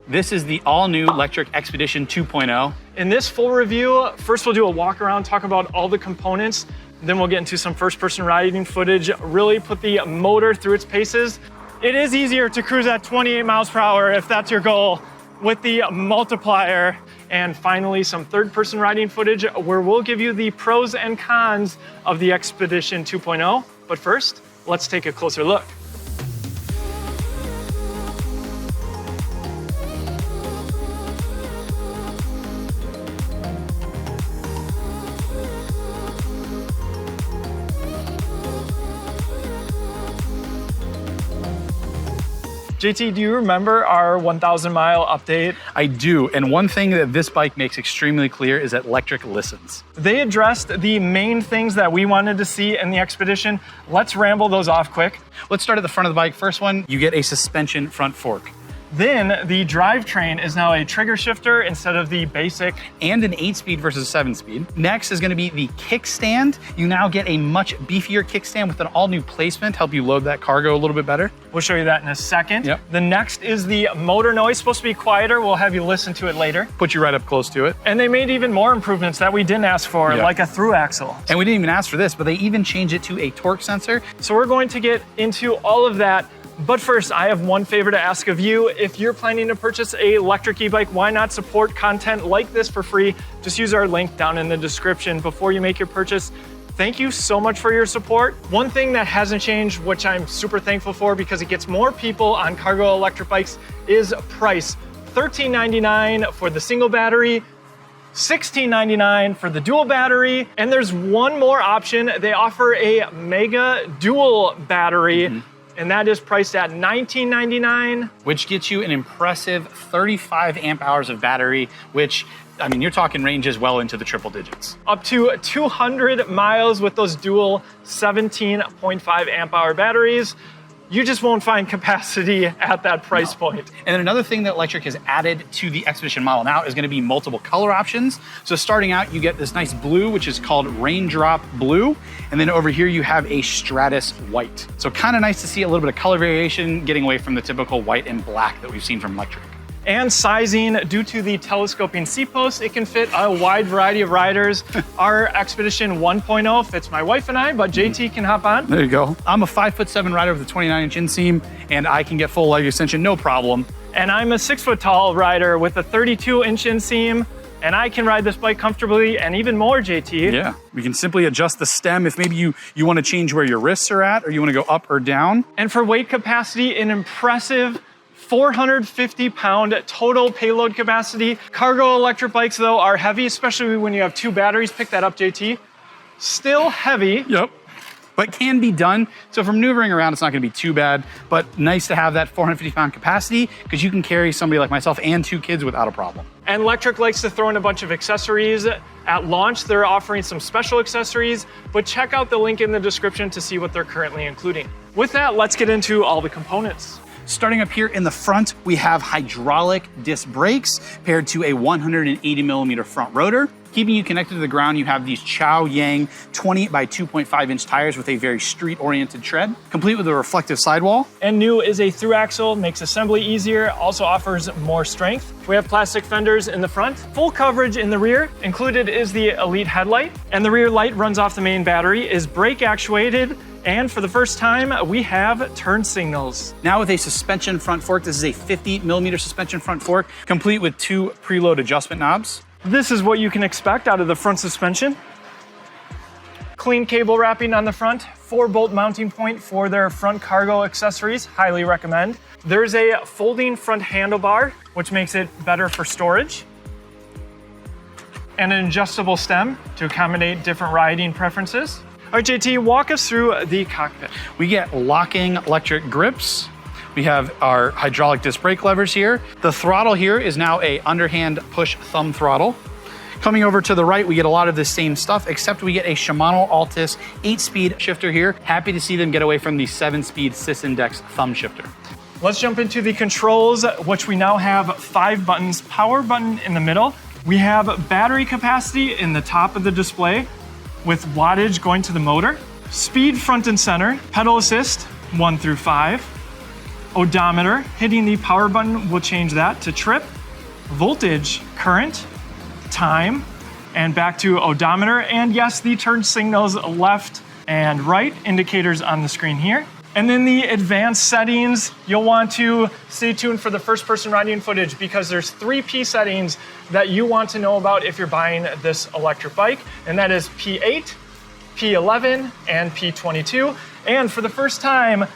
This is the all-new Lectric XPedition 2.0. In this full review, first we'll do a walk around, talk about all the components, then we'll get into some first-person riding footage, really put the motor through its paces. It is easier to cruise at 28 miles per hour if that's your goal with the multiplier. And finally, some third-person riding footage where we'll give you the pros and cons of the XPedition 2.0. But first, let's take a closer look. JT, do you remember our 1,000 mile update? I do, and one thing that this bike makes extremely clear is that Lectric listens. They addressed the main things that we wanted to see in the XPedition. Let's ramble those off quick. Let's start at the front of the bike. First one, you get a suspension front fork. Then the drivetrain is now a trigger shifter instead of the basic. And an 8-speed versus 7-speed. Next is going to be the kickstand. You now get a much beefier kickstand with an all-new placement, help you load that cargo a little bit better. We'll show you that in a second. Yep. The next is the motor noise, supposed to be quieter. We'll have you listen to it later. Put you right up close to it. And they made even more improvements that we didn't ask for, like a through axle. And we didn't even ask for this, but they even changed it to a torque sensor. So we're going to get into all of that. But first, I have one favor to ask of you. If you're planning to purchase a electric e-bike, why not support content like this for free? Just use our link down in the description before you make your purchase. Thank you so much for your support. One thing that hasn't changed, which I'm super thankful for because it gets more people on cargo electric bikes, is price. $13.99 for the single battery, $16.99 for the dual battery, and there's one more option. They offer a mega dual battery. And that is priced at $19.99. Which gets you an impressive 35 amp hours of battery, which, I mean, you're talking ranges well into the triple digits. Up to 200 miles with those dual 17.5 amp hour batteries. You just won't find capacity at that price point. And then another thing that Lectric has added to the XPedition model now is going to be multiple color options. So starting out, you get this nice blue, which is called Raindrop Blue. And then over here, you have a Stratus White. So kind of nice to see a little bit of color variation, getting away from the typical white and black that we've seen from Lectric. And sizing, due to the telescoping seat posts, it can fit a wide variety of riders. Our XPedition 1.0 fits my wife and I, but JT can hop on. There you go. I'm a 5'7" rider with a 29-inch inseam, and I can get full leg extension, no problem. And I'm a 6-foot-tall rider with a 32-inch inseam, and I can ride this bike comfortably and even more, JT. Yeah, we can simply adjust the stem if maybe you want to change where your wrists are at, or you want to go up or down. And for weight capacity, an impressive 450-pound total payload capacity. Cargo electric bikes, though, are heavy, especially when you have two batteries. Pick that up, JT. Still heavy. Yep. But can be done. So for maneuvering around, it's not going to be too bad. But nice to have that 450-pound capacity because you can carry somebody like myself and two kids without a problem. And Lectric likes to throw in a bunch of accessories. At launch, they're offering some special accessories, but check out the link in the description to see what they're currently including. With that, let's get into all the components. Starting up here in the front, we have hydraulic disc brakes paired to a 180mm front rotor. Keeping you connected to the ground, you have these Chow Yang 20 by 2.5 inch tires with a very street-oriented tread, complete with a reflective sidewall. And new is a through axle, makes assembly easier, also offers more strength. We have plastic fenders in the front, full coverage in the rear. Included is the Elite headlight, and the rear light runs off the main battery, is brake actuated, and for the first time, we have turn signals. Now with a suspension front fork, this is a 50mm suspension front fork, complete with two preload adjustment knobs. This is what you can expect out of the front suspension. Clean cable wrapping on the front, 4-bolt mounting point for their front cargo accessories, highly recommend. There's a folding front handlebar, which makes it better for storage. And an adjustable stem to accommodate different riding preferences. All right, JT, walk us through the cockpit. We get locking electric grips. We have our hydraulic disc brake levers here. The throttle here is now a underhand push thumb throttle. Coming over to the right, we get a lot of the same stuff, except we get a Shimano Altus 8-speed shifter here. Happy to see them get away from the 7-speed Sysindex thumb shifter. Let's jump into the controls, which we now have 5 buttons. Power button in the middle. We have battery capacity in the top of the display with wattage going to the motor. Speed front and center. Pedal assist 1 through 5. odometer. Hitting the power button will change that to trip, voltage, current, time, and back to odometer. And yes, the turn signals left and right, indicators on the screen here. And then the advanced settings, you'll want to stay tuned for the first person riding footage because there's 3 P settings that you want to know about if you're buying this electric bike. And that is P8, P11, and P22. And for the first time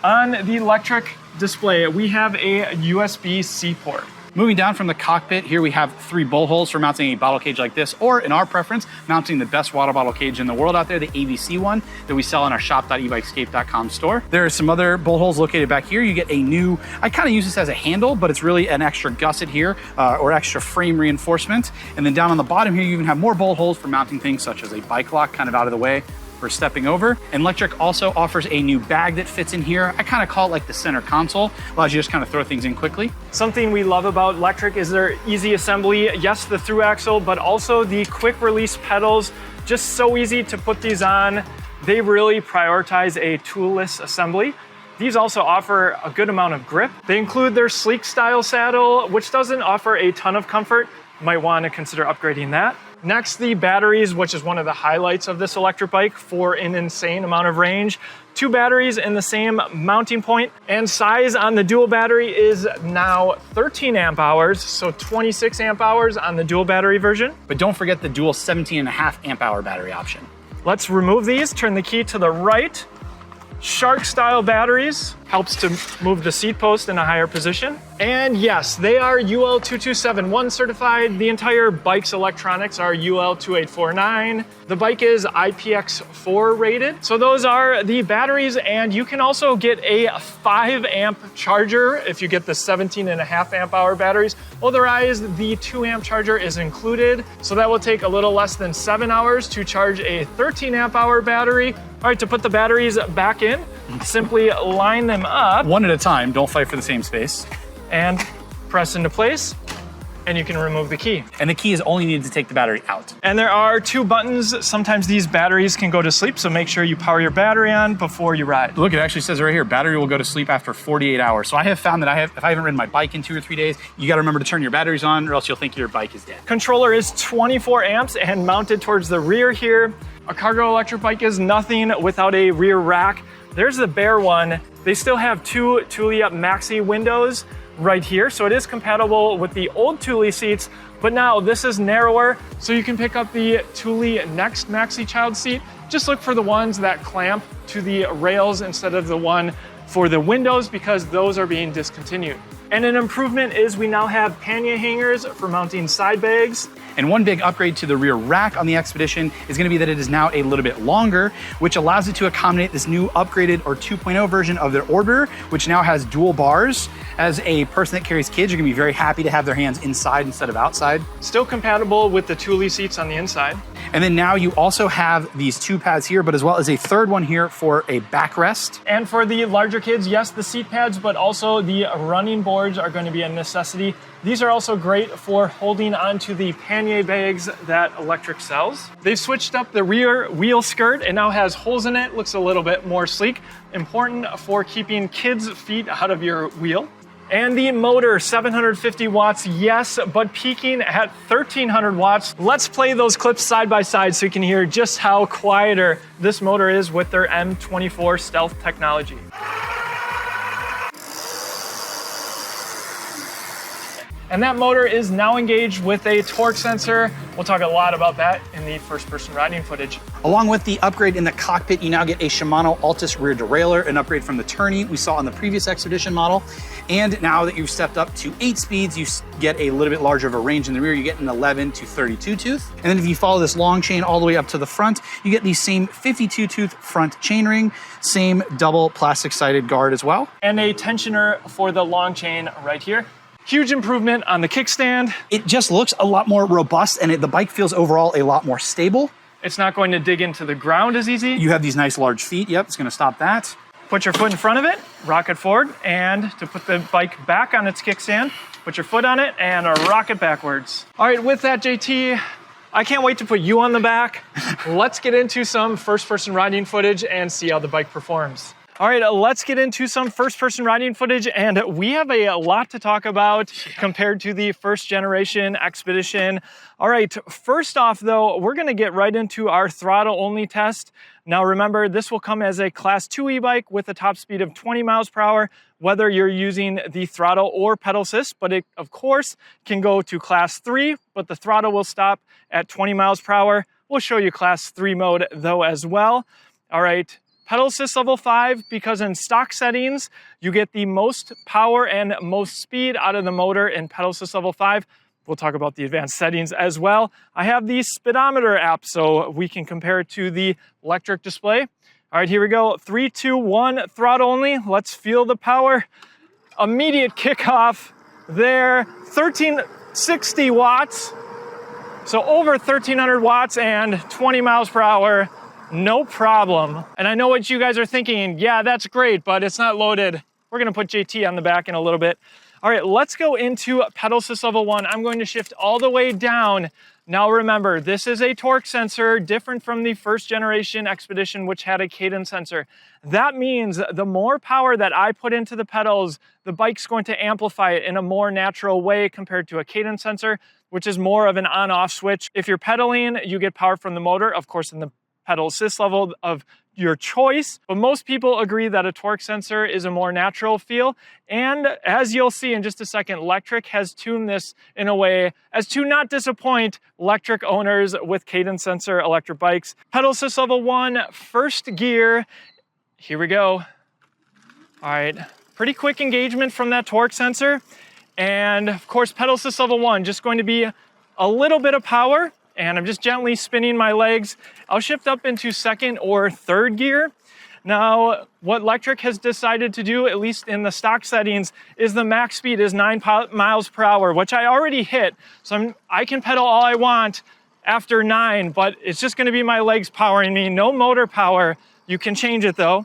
on the Lectric display, we have a USB-C port. Moving down from the cockpit, here we have 3 bolt holes for mounting a bottle cage like this, or in our preference, mounting the best water bottle cage in the world out there, the ABC one that we sell on our shop.ebikescape.com store. There are some other bolt holes located back here. You get a new, I kind of use this as a handle, but it's really an extra gusset here, or extra frame reinforcement. And then down on the bottom here, you even have more bolt holes for mounting things such as a bike lock kind of out of the way for stepping over. And Lectric also offers a new bag that fits in here. I kind of call it like the center console. Allows you to just kind of throw things in quickly. Something we love about Lectric is their easy assembly. Yes, the through axle, but also the quick release pedals. Just so easy to put these on. They really prioritize a toolless assembly. These also offer a good amount of grip. They include their sleek style saddle, which doesn't offer a ton of comfort. You might want to consider upgrading that. Next, the batteries, which is one of the highlights of this electric bike for an insane amount of range. 2 batteries in the same mounting point, and size on the dual battery is now 13 amp hours, so 26 amp hours on the dual battery version. But don't forget the dual 17.5 amp hour battery option. Let's remove these, turn the key to the right. Shark style batteries, helps to move the seat post in a higher position. And yes, they are UL 2271 certified. The entire bike's electronics are UL 2849. The bike is IPX4 rated. So those are the batteries, and you can also get a 5 amp charger if you get the 17.5 amp hour batteries. Otherwise, the 2 amp charger is included. So that will take a little less than 7 hours to charge a 13 amp hour battery. All right, to put the batteries back in, simply line them up. One at a time, don't fight for the same space. And press into place, and you can remove the key. And the key is only needed to take the battery out. And there are 2 buttons. Sometimes these batteries can go to sleep, so make sure you power your battery on before you ride. Look, it actually says right here, battery will go to sleep after 48 hours. So I have found that if I haven't ridden my bike in 2 or 3 days, you gotta remember to turn your batteries on or else you'll think your bike is dead. Controller is 24 amps and mounted towards the rear here. A cargo electric bike is nothing without a rear rack. There's the bare one. They still have 2 Thule Maxi windows right here, so it is compatible with the old Thule seats, but now this is narrower, so you can pick up the Thule Next Maxi child seat. Just look for the ones that clamp to the rails instead of the one for the windows, because those are being discontinued. And an improvement is we now have pannier hangers for mounting side bags. And one big upgrade to the rear rack on the XPedition is going to be that it is now a little bit longer, which allows it to accommodate this new upgraded or 2.0 version of their orbiter, which now has dual bars. As a person that carries kids, you're going to be very happy to have their hands inside instead of outside. Still compatible with the Thule seats on the inside. And then now you also have these 2 pads here, but as well as a 3rd one here for a backrest. And for the larger kids, yes, the seat pads, but also the running boards are going to be a necessity. These are also great for holding onto the pannier bags that Lectric sells. They've switched up the rear wheel skirt. It now has holes in it, looks a little bit more sleek. Important for keeping kids' feet out of your wheel. And the motor, 750 watts, yes, but peaking at 1300 watts. Let's play those clips side by side so you can hear just how quieter this motor is with their M24 stealth technology. And that motor is now engaged with a torque sensor. We'll talk a lot about that in the first-person riding footage. Along with the upgrade in the cockpit, you now get a Shimano Altus rear derailleur, an upgrade from the tourney we saw on the previous XPedition model. And now that you've stepped up to 8 speeds, you get a little bit larger of a range in the rear. You get an 11 to 32 tooth. And then if you follow this long chain all the way up to the front, you get the same 52 tooth front chainring, same double plastic sided guard as well. And a tensioner for the long chain right here. Huge improvement on the kickstand. It just looks a lot more robust, and the bike feels overall a lot more stable. It's not going to dig into the ground as easy. You have these nice large feet. Yep, it's going to stop that. Put your foot in front of it, rock it forward, and to put the bike back on its kickstand, put your foot on it and rock it backwards. All right, with that, JT, I can't wait to put you on the back. Let's get into some first-person riding footage and see how the bike performs. All right, let's get into some first-person riding footage, and we have a lot to talk about compared to the first generation XPedition. All right, first off though, we're gonna get right into our throttle-only test. Now remember, this will come as a Class 2 e-bike with a top speed of 20 miles per hour, whether you're using the throttle or pedal assist, but it, of course, can go to Class 3, but the throttle will stop at 20 miles per hour. We'll show you Class 3 mode though as well. All right. Pedal assist level 5, because in stock settings, you get the most power and most speed out of the motor in pedal assist level 5. We'll talk about the advanced settings as well. I have the speedometer app so we can compare it to the Lectric display. All right, here we go. 3, 2, 1, throttle only. Let's feel the power. Immediate kickoff there. 1360 watts. So over 1300 watts and 20 miles per hour. No problem. And I know what you guys are thinking. Yeah, that's great, but it's not loaded. We're gonna put JT on the back in a little bit. All right, let's go into pedal assist level 1. I'm going to shift all the way down. Now remember, this is a torque sensor, different from the first generation XPedition, which had a cadence sensor. That means the more power that I put into the pedals, the bike's going to amplify it in a more natural way compared to a cadence sensor, which is more of an on-off switch. If you're pedaling, you get power from the motor, of course, in the pedal assist level of your choice, but most people agree that a torque sensor is a more natural feel. And as you'll see in just a second, Lectric has tuned this in a way as to not disappoint Lectric owners with cadence sensor electric bikes. Pedal assist level 1, first gear. Here we go. All right, pretty quick engagement from that torque sensor. And of course, pedal assist level 1, just going to be a little bit of power. And I'm just gently spinning my legs. I'll shift up into second or third gear. Now, what Lectric has decided to do, at least in the stock settings, is the max speed is 9 miles per hour, which I already hit. So I can pedal all I want after 9, but it's just gonna be my legs powering me, no motor power. You can change it though.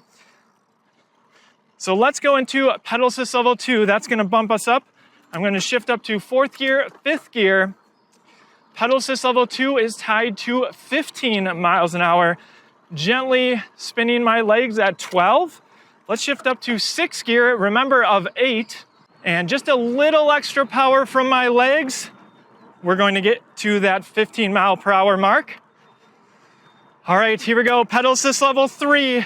So let's go into pedal assist level 2. That's gonna bump us up. I'm gonna shift up to fourth gear, fifth gear. Pedal assist level 2 is tied to 15 miles an hour. Gently spinning my legs at 12. Let's shift up to sixth gear, remember of 8. And just a little extra power from my legs. We're going to get to that 15 mile per hour mark. All right, here we go, pedal assist level 3.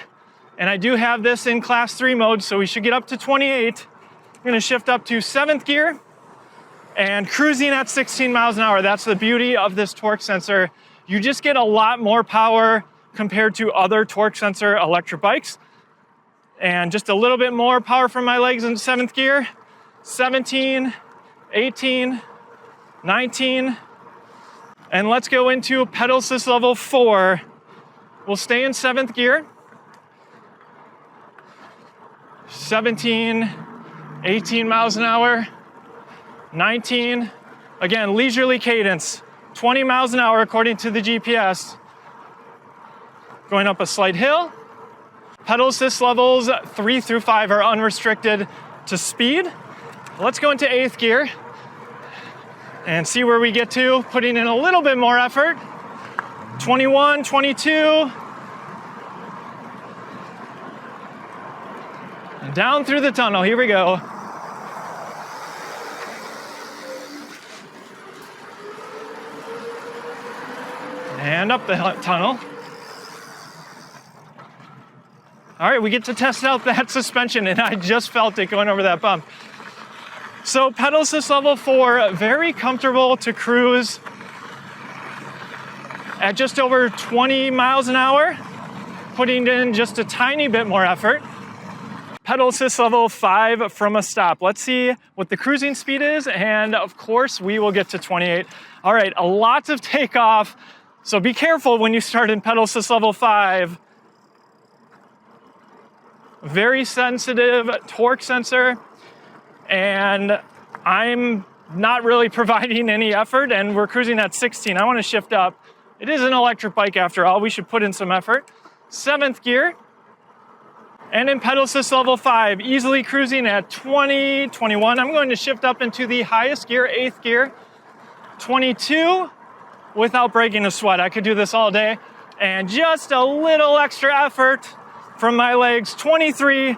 And I do have this in Class 3 mode, so we should get up to 28. I'm gonna shift up to 7th gear. And cruising at 16 miles an hour. That's the beauty of this torque sensor. You just get a lot more power compared to other torque sensor electric bikes. And just a little bit more power from my legs in 7th gear. 17, 18, 19. And let's go into pedal assist level 4. We'll stay in 7th gear. 17, 18 miles an hour. 19, again, leisurely cadence, 20 miles an hour according to the GPS. Going up a slight hill. Pedal assist levels 3 through 5 are unrestricted to speed. Let's go into 8th gear and see where we get to, putting in a little bit more effort. 21, 22. And down through the tunnel, here we go. And up the tunnel. All right, we get to test out that suspension, and I just felt it going over that bump. So pedal assist level 4, very comfortable to cruise at just over 20 miles an hour, putting in just a tiny bit more effort. Pedal assist level 5 from a stop. Let's see what the cruising speed is, and of course, we will get to 28. All right, a lot of takeoff. So be careful when you start in pedal assist level 5. Very sensitive torque sensor, and I'm not really providing any effort, and we're cruising at 16. I want to shift up. It is an electric bike after all. We should put in some effort. 7th gear, and in pedal assist level 5, easily cruising at 20, 21. I'm going to shift up into the highest gear, 8th gear, 22. Without breaking a sweat. I could do this all day. And just a little extra effort from my legs. 23,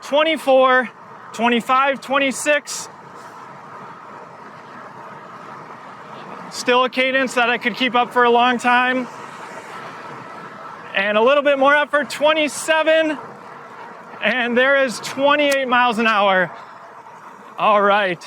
24, 25, 26. Still a cadence that I could keep up for a long time. And a little bit more effort, 27. And there is 28 miles an hour. All right.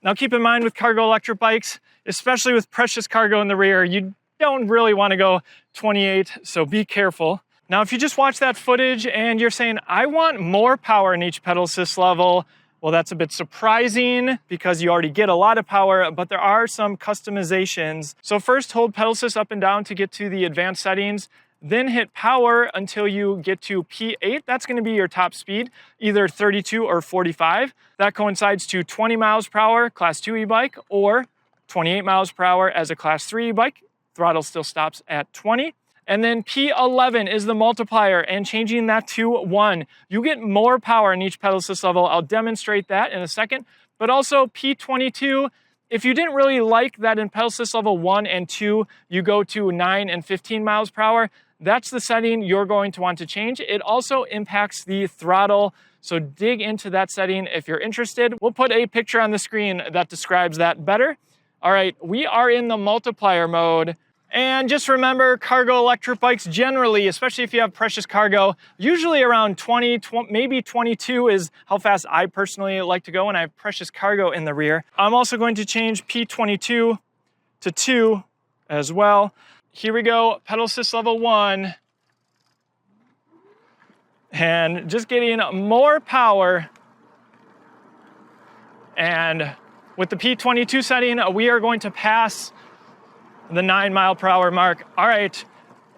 Now keep in mind with cargo electric bikes, especially with precious cargo in the rear, you don't really want to go 28, so be careful. Now, if you just watch that footage and you're saying, I want more power in each pedal assist level, well, that's a bit surprising because you already get a lot of power, but there are some customizations. So first, hold pedal assist up and down to get to the advanced settings, then hit power until you get to P8. That's going to be your top speed, either 32 or 45. That coincides to 20 miles per hour, class 2 e-bike, or 28 miles per hour as a class 3 e-bike. Throttle still stops at 20. And then P11 is the multiplier, and changing that to 1. You get more power in each pedal assist level. I'll demonstrate that in a second. But also P22, if you didn't really like that in pedal assist level 1 and 2, you go to 9 and 15 miles per hour. That's the setting you're going to want to change. It also impacts the throttle, so dig into that setting if you're interested. We'll put a picture on the screen that describes that better. All right, we are in the multiplier mode. And just remember, cargo electric bikes generally, especially if you have precious cargo, usually around 20, maybe 22 is how fast I personally like to go when I have precious cargo in the rear. I'm also going to change P22 to 2 as well. Here we go, pedal assist level 1. And just getting more power. And with the P22 setting, we are going to pass the 9 mile per hour mark. All right,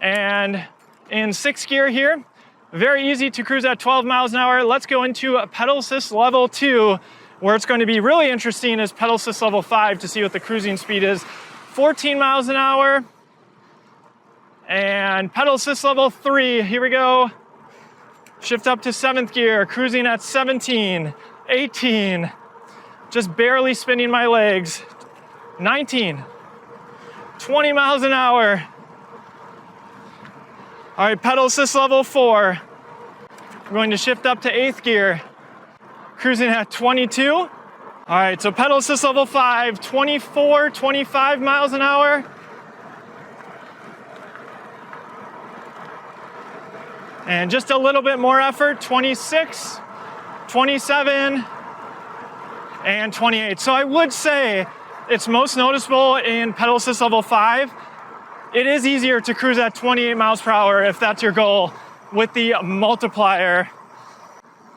and in 6th gear here, very easy to cruise at 12 miles an hour. Let's go into pedal assist level 2, where it's going to be really interesting is pedal assist level 5 to see what the cruising speed is. 14 miles an hour, and pedal assist level 3, here we go. Shift up to 7th gear, cruising at 17, 18, just barely spinning my legs. 19, 20 miles an hour. All right, pedal assist level 4. We're going to shift up to 8th gear, cruising at 22. All right, so pedal assist level 5, 24, 25 miles an hour. And just a little bit more effort, 26, 27, and 28. So I would say it's most noticeable in pedal assist level 5. It is easier to cruise at 28 miles per hour if that's your goal with the multiplier.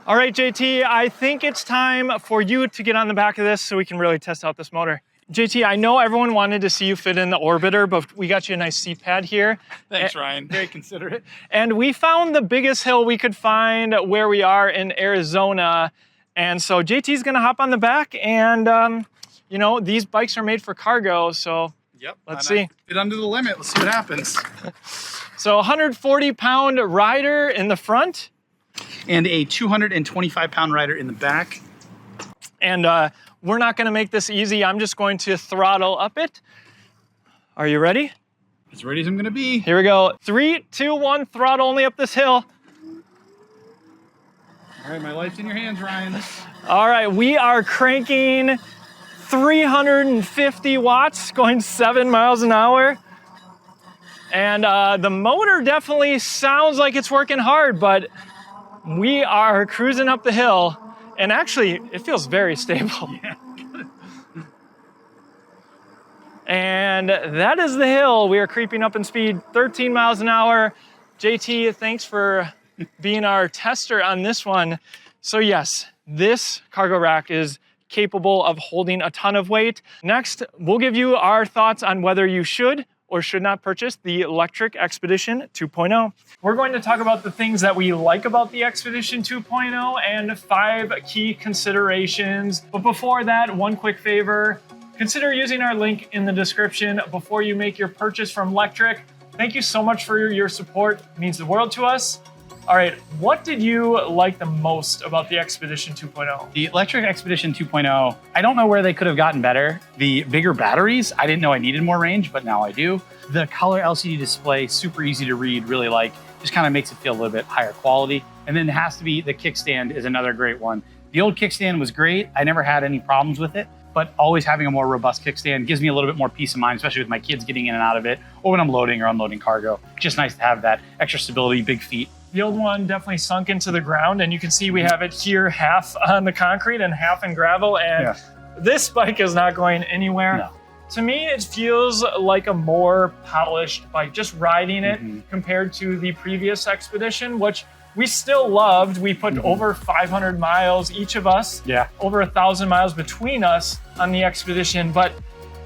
All right, JT, I think it's time for you to get on the back of this so we can really test out this motor. JT, I know everyone wanted to see you fit in the Orbiter, but we got you a nice seat pad here. Thanks, Ryan. Very considerate. And we found the biggest hill we could find where we are in Arizona. And so JT's gonna hop on the back and you know, these bikes are made for cargo, so yep, let's see. Get under the limit, let's see what happens. So 140-pound rider in the front. And a 225-pound rider in the back. And we're not gonna make this easy. I'm just going to throttle up it. Are you ready? As ready as I'm gonna be. Here we go. 3, 2, 1, throttle only up this hill. All right, my life's in your hands, Ryan. All right, we are cranking 350 watts, going 7 miles an hour. And the motor definitely sounds like it's working hard, but we are cruising up the hill. And actually, it feels very stable. Yeah. And that is the hill. We are creeping up in speed, 13 miles an hour. JT, thanks for being our tester on this one. So yes, this cargo rack is capable of holding a ton of weight. Next, we'll give you our thoughts on whether you should or should not purchase the Lectric XPedition 2.0. We're going to talk about the things that we like about the XPedition 2.0 and 5 key considerations. But before that, one quick favor, consider using our link in the description before you make your purchase from Lectric. Thank you so much for your support. It means the world to us. All right, what did you like the most about the XPedition 2.0? The Lectric XPedition 2.0, I don't know where they could have gotten better. The bigger batteries, I didn't know I needed more range, but now I do. The color LCD display, super easy to read, really like. just kind of makes it feel a little bit higher quality. And then it has to be the kickstand is another great one. The old kickstand was great. I never had any problems with it, but always having a more robust kickstand gives me a little bit more peace of mind, especially with my kids getting in and out of it, or when I'm loading or unloading cargo. Just nice to have that extra stability, big feet. The old one definitely sunk into the ground, and you can see we have it here half on the concrete and half in gravel, and this bike is not going anywhere. No. To me, it feels like a more polished bike, just riding it compared to the previous XPedition, which we still loved. We put over 500 miles, each of us, over 1,000 miles between us on the XPedition. But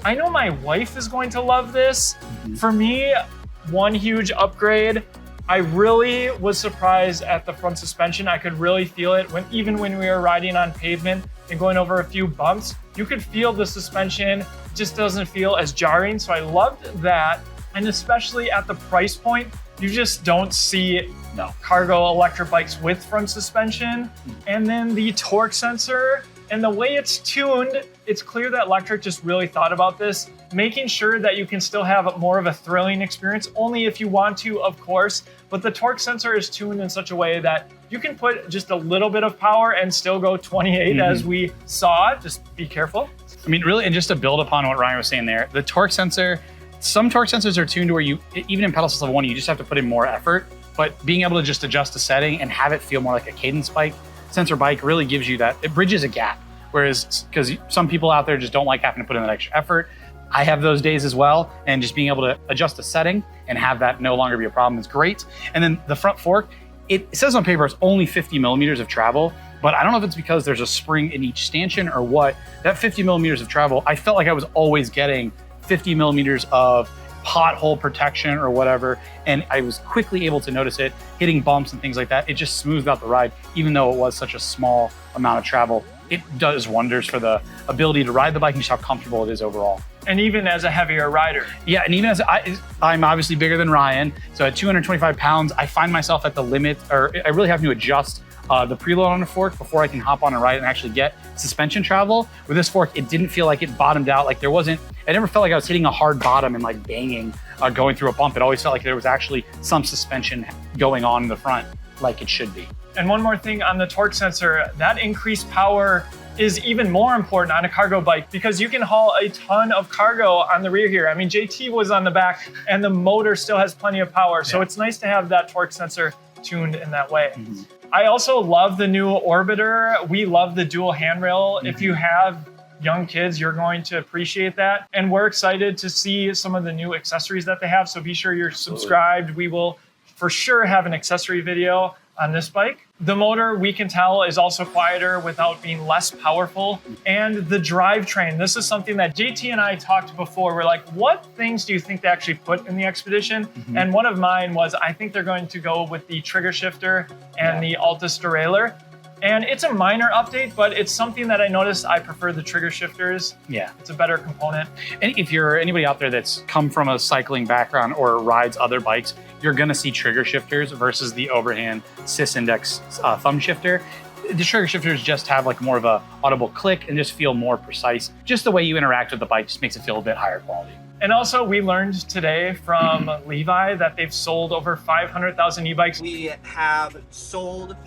I know my wife is going to love this. For me, one huge upgrade. I really was surprised at the front suspension. I could really feel it even when we were riding on pavement and going over a few bumps. You could feel the suspension just doesn't feel as jarring. So I loved that. And especially at the price point, you just don't see cargo electric bikes with front suspension. And then the torque sensor and the way it's tuned, it's clear that Lectric just really thought about this, making sure that you can still have more of a thrilling experience, only if you want to, of course. But the torque sensor is tuned in such a way that you can put just a little bit of power and still go 28 as we saw. Just be careful. I mean, really, and just to build upon what Ryan was saying there, the torque sensor, some torque sensors are tuned to where you, even in pedal assist level 1, you just have to put in more effort. But being able to just adjust the setting and have it feel more like a cadence bike, sensor bike really gives you that, it bridges a gap. Whereas, because some people out there just don't like having to put in that extra effort. I have those days as well, and just being able to adjust the setting and have that no longer be a problem is great. And then the front fork, it says on paper it's only 50 millimeters of travel, but I don't know if it's because there's a spring in each stanchion or what. That 50 millimeters of travel, I felt like I was always getting 50 millimeters of pothole protection or whatever, and I was quickly able to notice it hitting bumps and things like that. It just smoothed out the ride, even though it was such a small amount of travel. It does wonders for the ability to ride the bike and just how comfortable it is overall. And even as a heavier rider. Yeah, and even as I'm obviously bigger than Ryan, so at 225 pounds, I find myself at the limit, or I really have to adjust the preload on the fork before I can hop on and ride it and actually get suspension travel. With this fork, it didn't feel like it bottomed out. Like I never felt like I was hitting a hard bottom and like banging, going through a bump. It always felt like there was actually some suspension going on in the front like it should be. And one more thing on the torque sensor, that increased power is even more important on a cargo bike because you can haul a ton of cargo on the rear here. I mean, JT was on the back and the motor still has plenty of power. So it's nice to have that torque sensor tuned in that way. I also love the new Orbiter. We love the dual handrail. If you have young kids, you're going to appreciate that. And we're excited to see some of the new accessories that they have. So be sure you're subscribed. We will for sure have an accessory video on this bike. The motor, we can tell, is also quieter without being less powerful. And the drivetrain, this is something that JT and I talked before. We're like, what things do you think they actually put in the XPedition? And one of mine was, I think they're going to go with the trigger shifter and the Altus derailleur. And it's a minor update, but it's something that I noticed I prefer the trigger shifters. Yeah. It's a better component. And if you're anybody out there that's come from a cycling background or rides other bikes, you're gonna see trigger shifters versus the overhand cis index thumb shifter. The trigger shifters just have like more of a audible click and just feel more precise. Just the way you interact with the bike just makes it feel a bit higher quality. And also we learned today from Levi that they've sold over 500,000 e-bikes. We have sold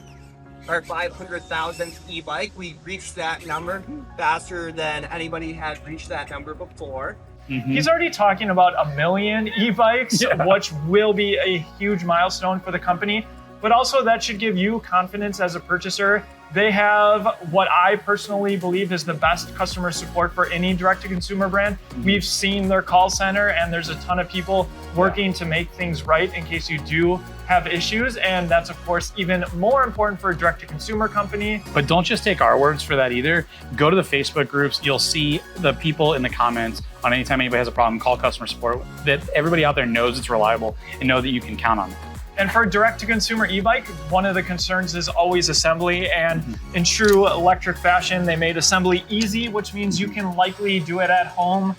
our 500,000th e-bike. We reached that number faster than anybody had reached that number before. He's already talking about 1 million e-bikes, which will be a huge milestone for the company. But also that should give you confidence as a purchaser. They have what I personally believe is the best customer support for any direct-to-consumer brand. We've seen their call center, and there's a ton of people working to make things right in case you do have issues. And that's, of course, even more important for a direct-to-consumer company. But don't just take our words for that either. Go to the Facebook groups. You'll see the people in the comments on anytime anybody has a problem, call customer support. That everybody out there knows it's reliable and know that you can count on it. And for direct-to-consumer e-bike, one of the concerns is always assembly. And in true Lectric fashion, they made assembly easy, which means you can likely do it at home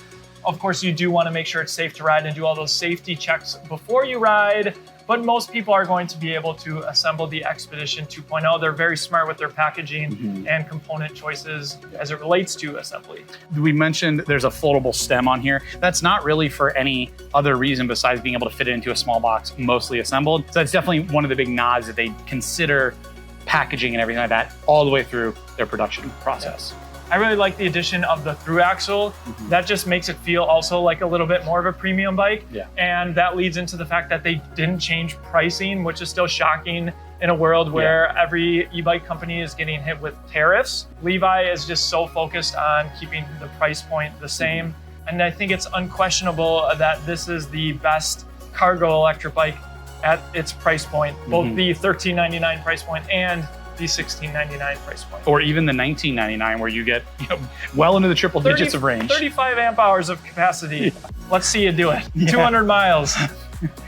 Of course, you do want to make sure it's safe to ride and do all those safety checks before you ride. But most people are going to be able to assemble the XPedition 2.0. They're very smart with their packaging and component choices as it relates to assembly. We mentioned there's a foldable stem on here. That's not really for any other reason besides being able to fit it into a small box, mostly assembled. So that's definitely one of the big nods that they consider packaging and everything like that all the way through their production process. I really like the addition of the through axle. That just makes it feel also like a little bit more of a premium bike. And that leads into the fact that they didn't change pricing, which is still shocking in a world where every e-bike company is getting hit with tariffs. Levi is just so focused on keeping the price point the same. And I think it's unquestionable that this is the best cargo electric bike at its price point, both the $13.99 price point and the $16.99 price point. Or even the $19.99 where you get well into the triple digits of range. 35 amp hours of capacity. Let's see you do it. 200 miles.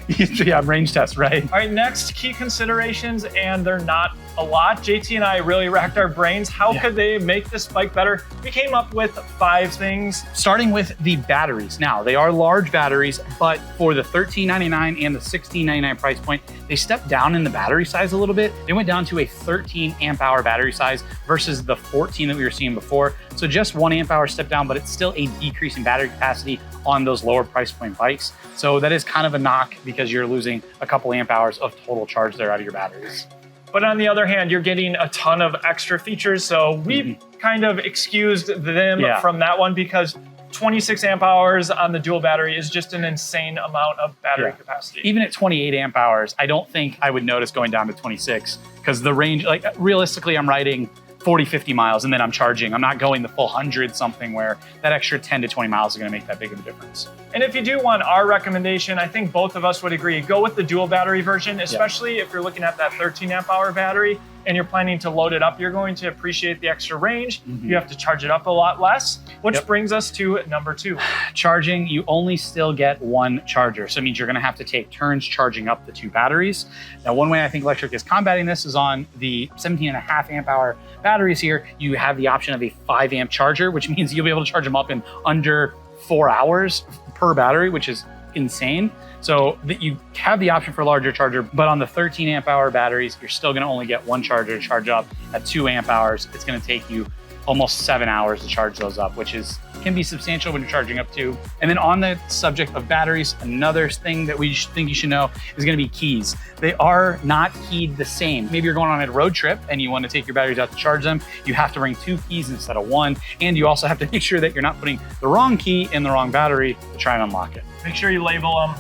Yeah, range test, right? All right, next, key considerations, and they're not a lot. JT and I really racked our brains. How could they make this bike better? We came up with 5 things. Starting with the batteries. Now, they are large batteries, but for the $13.99 and the $16.99 price point, they stepped down in the battery size a little bit. They went down to a 13 amp hour battery size versus the 14 that we were seeing before. So just 1 amp hour step down, but it's still a decrease in battery capacity on those lower price point bikes. So that is kind of a knock because you're losing a couple amp hours of total charge there out of your batteries. But on the other hand, you're getting a ton of extra features. So we kind of excused them from that one because 26 amp hours on the dual battery is just an insane amount of battery capacity. Even at 28 amp hours, I don't think I would notice going down to 26 because the range, like realistically, I'm riding 40, 50 miles and then I'm charging. I'm not going the full 100 something where that extra 10 to 20 miles is going to make that big of a difference. And if you do want our recommendation, I think both of us would agree, go with the dual battery version, especially if you're looking at that 13 amp hour battery and you're planning to load it up. You're going to appreciate the extra range. You have to charge it up a lot less, which brings us to number 2. Charging, you only still get 1 charger. So it means you're going to have to take turns charging up the 2 batteries. Now, one way I think Lectric is combating this is on the 17.5 amp hour batteries here. You have the option of a 5 amp charger, which means you'll be able to charge them up in under 4 hours per battery, which is insane. So that you have the option for a larger charger, but on the 13 amp hour batteries, you're still going to only get 1 charger to charge up at 2 amp hours. It's going to take you almost 7 hours to charge those up, which can be substantial when you're charging up 2. And then on the subject of batteries, another thing that we think you should know is going to be keys. They are not keyed the same. Maybe you're going on a road trip and you want to take your batteries out to charge them. You have to bring 2 keys instead of 1. And you also have to make sure that you're not putting the wrong key in the wrong battery to try and unlock it. Make sure you label them.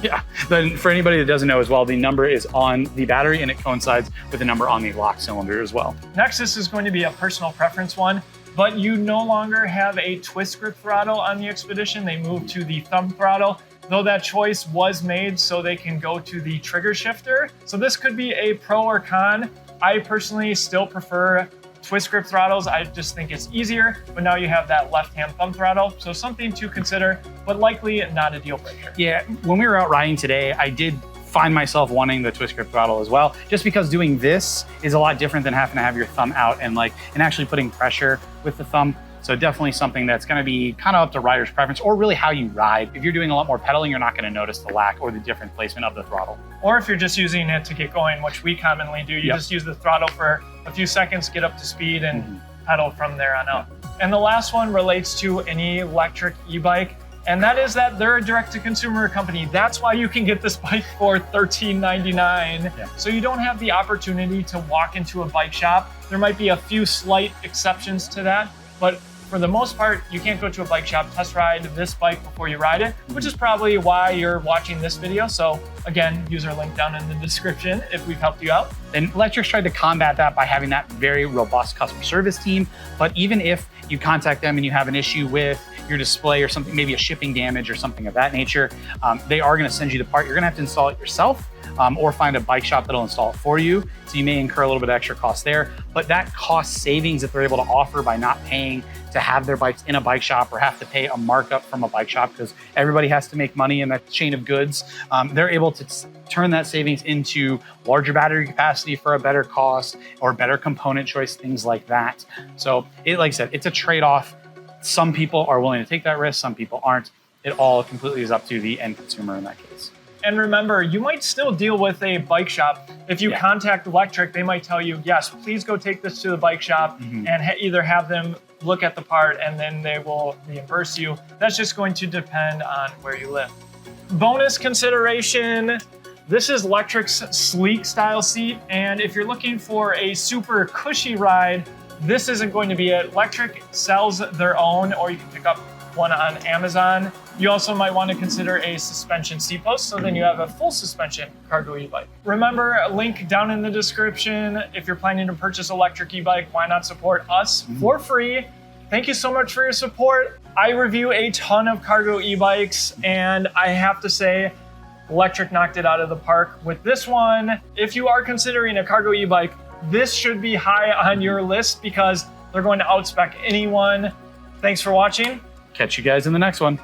Yeah, then for anybody that doesn't know as well, the number is on the battery and it coincides with the number on the lock cylinder as well. Next, this is going to be a personal preference one, but you no longer have a twist grip throttle on the XPedition. They moved to the thumb throttle, though that choice was made so they can go to the trigger shifter. So this could be a pro or con. I personally still prefer twist grip throttles. I just think it's easier, but now you have that left-hand thumb throttle. So something to consider, but likely not a deal breaker. Yeah, when we were out riding today, I did find myself wanting the twist grip throttle as well, just because doing this is a lot different than having to have your thumb out and actually putting pressure with the thumb. So definitely something that's going to be kind of up to rider's preference or really how you ride. If you're doing a lot more pedaling, you're not going to notice the lack or the different placement of the throttle. Or if you're just using it to get going, which we commonly do, you just use the throttle for a few seconds, get up to speed and pedal from there on out. And the last one relates to any electric e-bike, and that is that they're a direct-to-consumer company. That's why you can get this bike for $13.99. So you don't have the opportunity to walk into a bike shop. There might be a few slight exceptions to that, but for the most part, you can't go to a bike shop, test ride this bike before you ride it, which is probably why you're watching this video. So again, use our link down in the description if we've helped you out. And Lectric's tried to combat that by having that very robust customer service team. But even if you contact them and you have an issue with your display or something, maybe a shipping damage or something of that nature, they are going to send you the part. You're going to have to install it yourself or find a bike shop that'll install it for you. So you may incur a little bit of extra cost there, but that cost savings that they're able to offer by not paying to have their bikes in a bike shop or have to pay a markup from a bike shop because everybody has to make money in that chain of goods, they're able to turn that savings into larger battery capacity for a better cost or better component choice, things like that. So like I said, it's a trade-off. Some people are willing to take that risk, some people aren't. It all completely is up to the end consumer in that case. And remember, you might still deal with a bike shop. If you contact Lectric, they might tell you, yes, please go take this to the bike shop and either have them look at the part and then they will reimburse you. That's just going to depend on where you live. Bonus consideration, this is Lectric's sleek style seat. And if you're looking for a super cushy ride, this isn't going to be it. Lectric sells their own, or you can pick up one on Amazon. You also might want to consider a suspension seat post, so then you have a full suspension cargo e-bike. Remember, a link down in the description. If you're planning to purchase an electric e-bike, why not support us for free? Thank you so much for your support. I review a ton of cargo e-bikes, and I have to say, Lectric knocked it out of the park with this one. If you are considering a cargo e-bike, this should be high on your list because they're going to outspec anyone. Thanks for watching. Catch you guys in the next one.